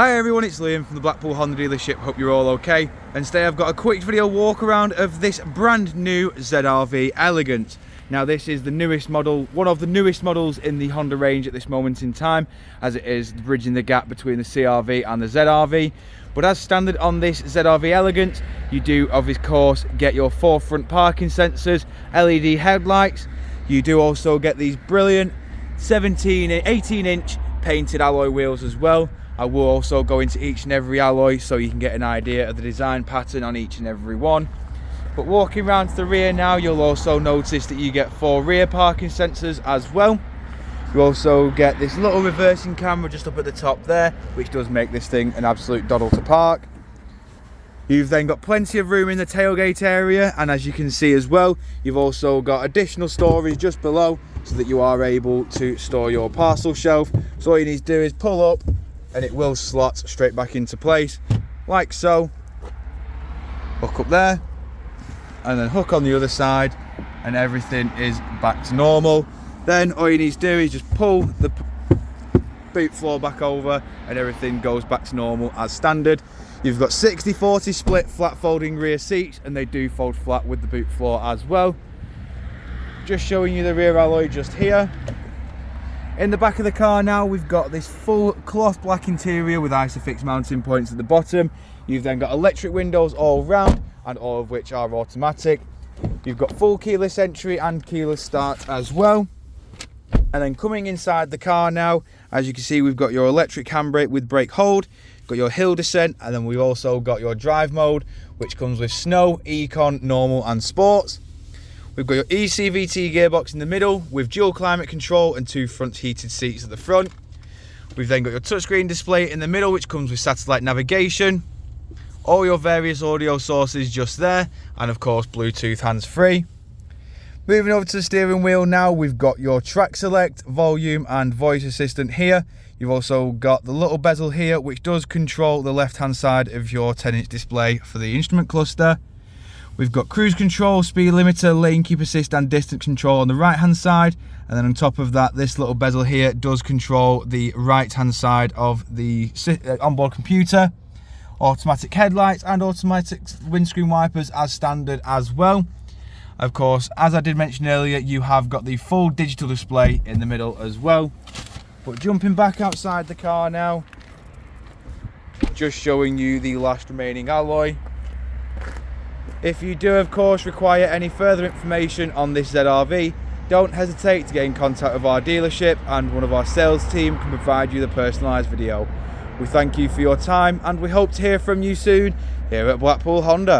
Hi everyone, it's Liam from the Blackpool Honda dealership. Hope you're all okay. And today I've got a quick video walk around of this brand new ZR-V Elegance. Now this is the newest model, one of the newest models in the Honda range at this moment in time, as it is bridging the gap between the CR-V and the ZR-V. But as standard on this ZR-V Elegance, you do of course get your forefront parking sensors, LED headlights. You do also get these brilliant 18-inch painted alloy wheels as well. I will also go into each and every alloy so you can get an idea of the design pattern on each and every one. But walking around to the rear now, you'll also notice that you get 4 rear parking sensors as well. You also get this little reversing camera just up at the top there, which does make this thing an absolute doddle to park. You've then got plenty of room in the tailgate area, and as you can see as well, you've also got additional storage just below so that you are able to store your parcel shelf. So all you need to do is pull up and it will slot straight back into place like so. Hook up there and then hook on the other side and everything is back to normal. Then all you need to do is just pull the boot floor back over and everything goes back to normal as standard. You've got 60-40 split flat folding rear seats, and they do fold flat with the boot floor as well. Just showing you the rear alloy just here. In the back of the car now, we've got this full cloth black interior with ISOFIX mounting points at the bottom. You've then got electric windows all round, and all of which are automatic. You've got full keyless entry and keyless start as well. And then coming inside the car now, as you can see, we've got your electric handbrake with brake hold, got your hill descent, and then we've also got your drive mode, which comes with Snow, Econ, Normal and Sports. We've got your eCVT gearbox in the middle with dual climate control and 2 front heated seats at the front. We've then got your touchscreen display in the middle, which comes with satellite navigation, all your various audio sources just there, and of course Bluetooth hands-free. Moving over to the steering wheel now, we've got your track select, volume and voice assistant here. You've also got the little bezel here, which does control the left hand side of your 10-inch display for the instrument cluster. We've got cruise control, speed limiter, lane keep assist and distance control on the right hand side. And then on top of that, this little bezel here does control the right hand side of the onboard computer. Automatic headlights and automatic windscreen wipers as standard as well. Of course, as I did mention earlier, you have got the full digital display in the middle as well. But jumping back outside the car now, just showing you the last remaining alloy. If you do of course require any further information on this ZR-V, don't hesitate to get in contact with our dealership and one of our sales team can provide you the personalised video. We thank you for your time and we hope to hear from you soon here at Blackpool Honda.